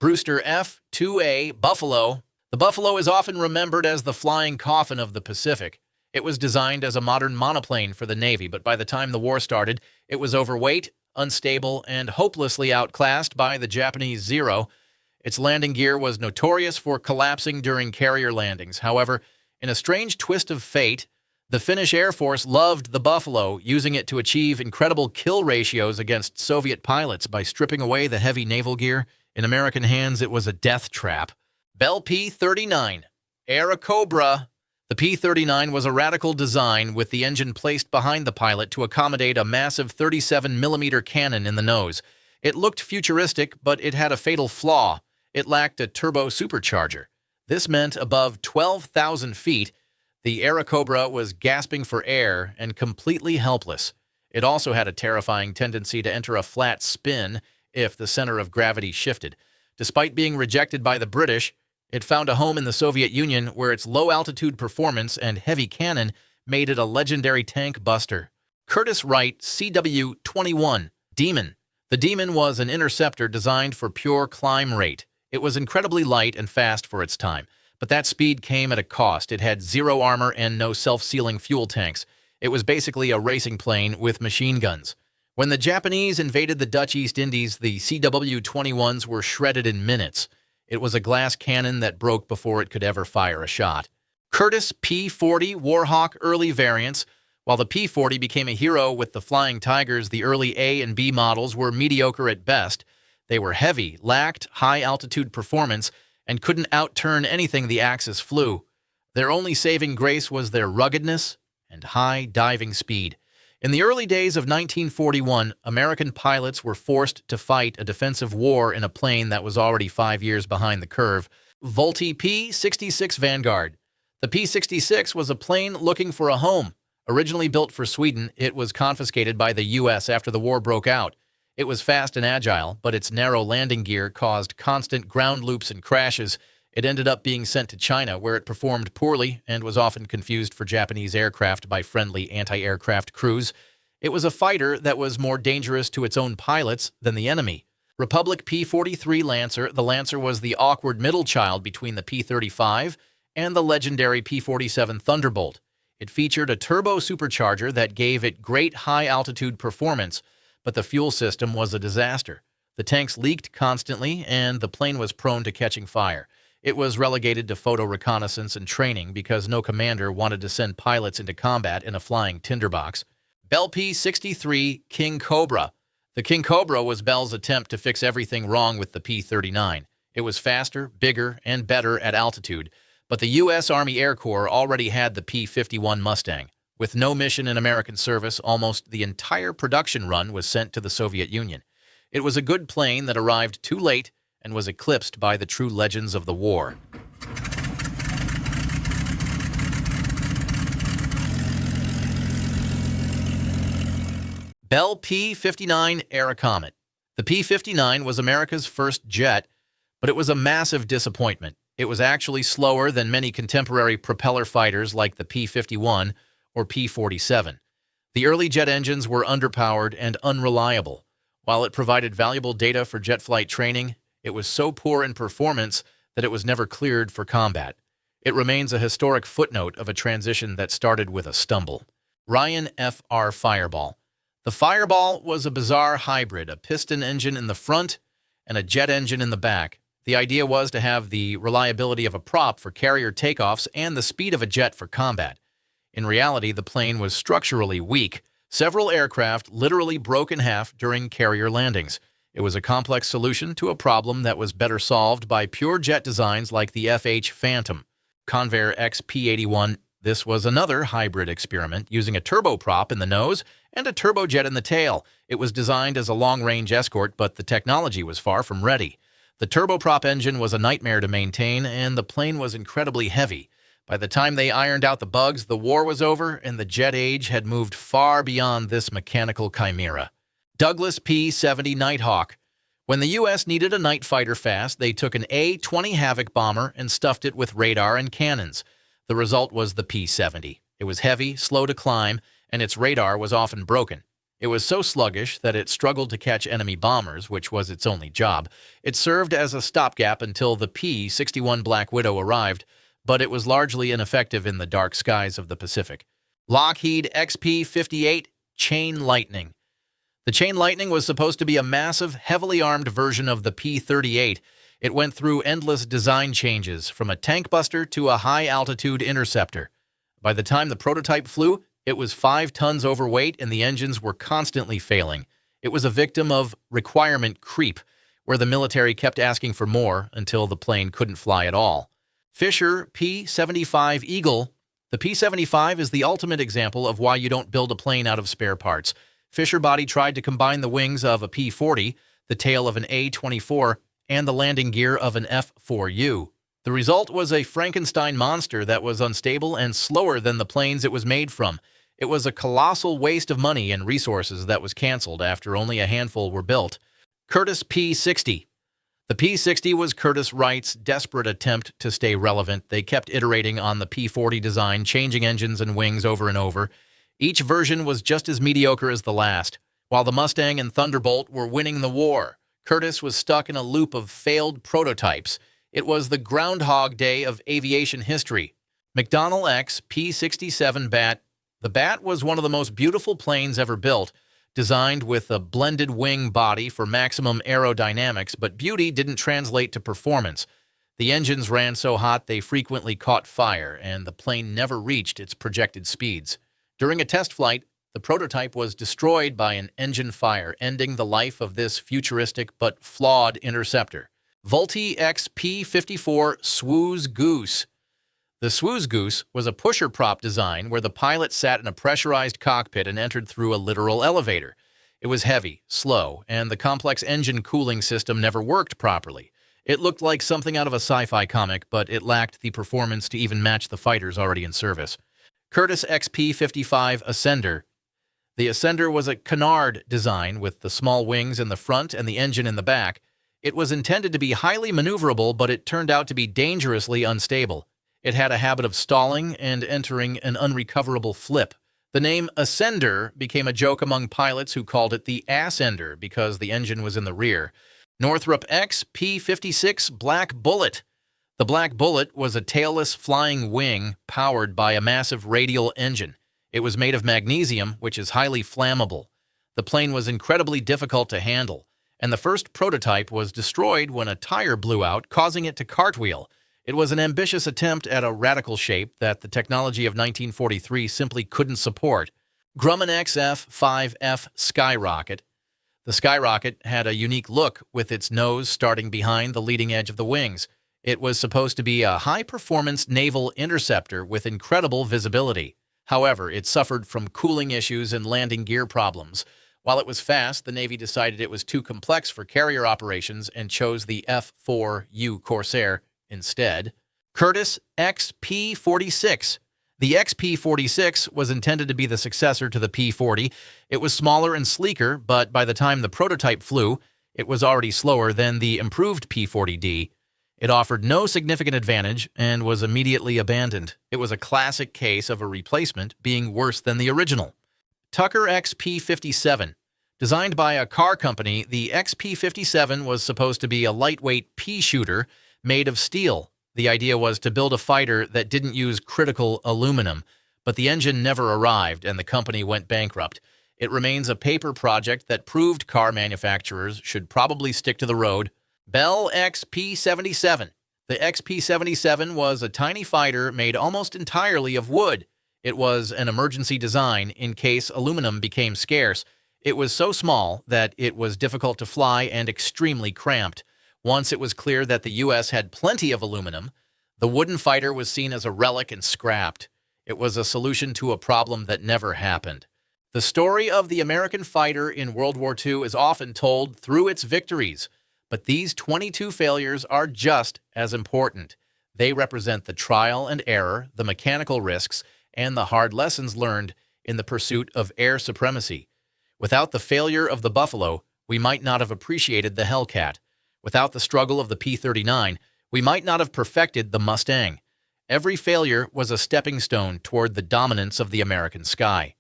Brewster F2A Buffalo. The Buffalo is often remembered as the flying coffin of the Pacific. It was designed as a modern monoplane for the Navy, but by the time the war started, it was overweight, unstable, and hopelessly outclassed by the Japanese Zero. Its landing gear was notorious for collapsing during carrier landings. However, in a strange twist of fate, the Finnish Air Force loved the Buffalo, using it to achieve incredible kill ratios against Soviet pilots by stripping away the heavy naval gear. In American hands, it was a death trap. Bell P-39. Airacobra. The P-39 was a radical design with the engine placed behind the pilot to accommodate a massive 37mm cannon in the nose. It looked futuristic, but it had a fatal flaw. It lacked a turbo supercharger. This meant above 12,000 feet, the Airacobra was gasping for air and completely helpless. It also had a terrifying tendency to enter a flat spin if the center of gravity shifted. Despite being rejected by the British, it found a home in the Soviet Union where its low-altitude performance and heavy cannon made it a legendary tank buster. Curtiss-Wright CW-21 Demon. The Demon was an interceptor designed for pure climb rate. It was incredibly light and fast for its time, but that speed came at a cost. It had zero armor and no self-sealing fuel tanks. It was basically a racing plane with machine guns. When the Japanese invaded the Dutch East Indies, the CW-21s were shredded in minutes. It was a glass cannon that broke before it could ever fire a shot. Curtiss P-40 Warhawk early variants. While the P-40 became a hero with the Flying Tigers, the early A and B models were mediocre at best. They were heavy, lacked high-altitude performance, and couldn't outturn anything the Axis flew. Their only saving grace was their ruggedness and high diving speed. In the early days of 1941, American pilots were forced to fight a defensive war in a plane that was already 5 years behind the curve. Vultee P-66 Vanguard. The P-66 was a plane looking for a home. Originally built for Sweden, it was confiscated by the U.S. after the war broke out. It was fast and agile, but its narrow landing gear caused constant ground loops and crashes. It ended up being sent to China, where it performed poorly and was often confused for Japanese aircraft by friendly anti-aircraft crews. It was a fighter that was more dangerous to its own pilots than the enemy. Republic P-43 Lancer. The Lancer was the awkward middle child between the P-35 and the legendary P-47 Thunderbolt. It featured a turbo supercharger that gave it great high-altitude performance, but the fuel system was a disaster. The tanks leaked constantly, and the plane was prone to catching fire. It was relegated to photo reconnaissance and training because no commander wanted to send pilots into combat in a flying tinderbox. Bell P-63 Kingcobra. The Kingcobra was Bell's attempt to fix everything wrong with the P-39. It was faster, bigger, and better at altitude, but the U.S. Army Air Corps already had the P-51 Mustang. With no mission in American service, almost the entire production run was sent to the Soviet Union. It was a good plane that arrived too late and was eclipsed by the true legends of the war. Bell P-59 Airacomet. The P-59 was America's first jet, but it was a massive disappointment. It was actually slower than many contemporary propeller fighters like the P-51 or P-47. The early jet engines were underpowered and unreliable. While it provided valuable data for jet flight training, it was so poor in performance that it was never cleared for combat. It remains a historic footnote of a transition that started with a stumble. Ryan Fr Fireball. The Fireball was a bizarre hybrid, a piston engine in the front and a jet engine in the back. The idea was to have the reliability of a prop for carrier takeoffs and the speed of a jet for combat. In reality, the plane was structurally weak. Several aircraft literally broke in half during carrier landings. It was a complex solution to a problem that was better solved by pure jet designs like the FH Phantom. Convair XP-81. This was another hybrid experiment using a turboprop in the nose and a turbojet in the tail. It was designed as a long-range escort, but the technology was far from ready. The turboprop engine was a nightmare to maintain, and the plane was incredibly heavy. By the time they ironed out the bugs, the war was over, and the jet age had moved far beyond this mechanical chimera. Douglas P-70 Nighthawk. When the U.S. needed a night fighter fast, they took an A-20 Havoc bomber and stuffed it with radar and cannons. The result was the P-70. It was heavy, slow to climb, and its radar was often broken. It was so sluggish that it struggled to catch enemy bombers, which was its only job. It served as a stopgap until the P-61 Black Widow arrived, but it was largely ineffective in the dark skies of the Pacific. Lockheed XP-58 Chain Lightning. The Chain Lightning was supposed to be a massive, heavily armed version of the P-38. It went through endless design changes, from a tank buster to a high-altitude interceptor. By the time the prototype flew, it was 5 tons overweight and the engines were constantly failing. It was a victim of requirement creep, where the military kept asking for more until the plane couldn't fly at all. Fisher P-75 Eagle. The P-75 is the ultimate example of why you don't build a plane out of spare parts. Fisher Body tried to combine the wings of a P-40, the tail of an A-24, and the landing gear of an F-4U. The result was a Frankenstein monster that was unstable and slower than the planes it was made from. It was a colossal waste of money and resources that was canceled after only a handful were built. Curtiss P-60. The P-60 was Curtiss Wright's desperate attempt to stay relevant. They kept iterating on the P-40 design, changing engines and wings over and over. Each version was just as mediocre as the last. While the Mustang and Thunderbolt were winning the war, Curtiss was stuck in a loop of failed prototypes. It was the Groundhog Day of aviation history. McDonnell XP-67 Bat. The Bat was one of the most beautiful planes ever built, designed with a blended wing body for maximum aerodynamics, but beauty didn't translate to performance. The engines ran so hot they frequently caught fire, and the plane never reached its projected speeds. During a test flight, the prototype was destroyed by an engine fire, ending the life of this futuristic but flawed interceptor. Vultee XP-54 Swoose Goose. The Swoose Goose was a pusher prop design where the pilot sat in a pressurized cockpit and entered through a literal elevator. It was heavy, slow, and the complex engine cooling system never worked properly. It looked like something out of a sci-fi comic, but it lacked the performance to even match the fighters already in service. Curtiss XP-55 Ascender. The Ascender was a canard design with the small wings in the front and the engine in the back. It was intended to be highly maneuverable, but it turned out to be dangerously unstable. It had a habit of stalling and entering an unrecoverable flip. The name Ascender became a joke among pilots who called it the Assender because the engine was in the rear. Northrop XP-56 Black Bullet. The Black Bullet was a tailless flying wing powered by a massive radial engine. It was made of magnesium, which is highly flammable. The plane was incredibly difficult to handle, and the first prototype was destroyed when a tire blew out, causing it to cartwheel. It was an ambitious attempt at a radical shape that the technology of 1943 simply couldn't support. Grumman XF-5F Skyrocket. The Skyrocket had a unique look with its nose starting behind the leading edge of the wings. It was supposed to be a high-performance naval interceptor with incredible visibility. However, it suffered from cooling issues and landing gear problems. While it was fast, the Navy decided it was too complex for carrier operations and chose the F-4U Corsair instead. Curtiss XP-46. The XP-46 was intended to be the successor to the P-40. It was smaller and sleeker, but by the time the prototype flew, it was already slower than the improved P-40D. It offered no significant advantage and was immediately abandoned. It was a classic case of a replacement being worse than the original. Tucker XP-57. Designed by a car company, the XP-57 was supposed to be a lightweight pea shooter made of steel. The idea was to build a fighter that didn't use critical aluminum, but the engine never arrived and the company went bankrupt. It remains a paper project that proved car manufacturers should probably stick to the road. Bell XP-77. The XP-77 was a tiny fighter made almost entirely of wood. It was an emergency design in case aluminum became scarce. It was so small that it was difficult to fly and extremely cramped. Once it was clear that the U.S. had plenty of aluminum, the wooden fighter was seen as a relic and scrapped. It was a solution to a problem that never happened. The story of the American fighter in World War II is often told through its victories. But these 22 failures are just as important. They represent the trial and error, the mechanical risks, and the hard lessons learned in the pursuit of air supremacy. Without the failure of the Buffalo, we might not have appreciated the Hellcat. Without the struggle of the P-39, we might not have perfected the Mustang. Every failure was a stepping stone toward the dominance of the American sky.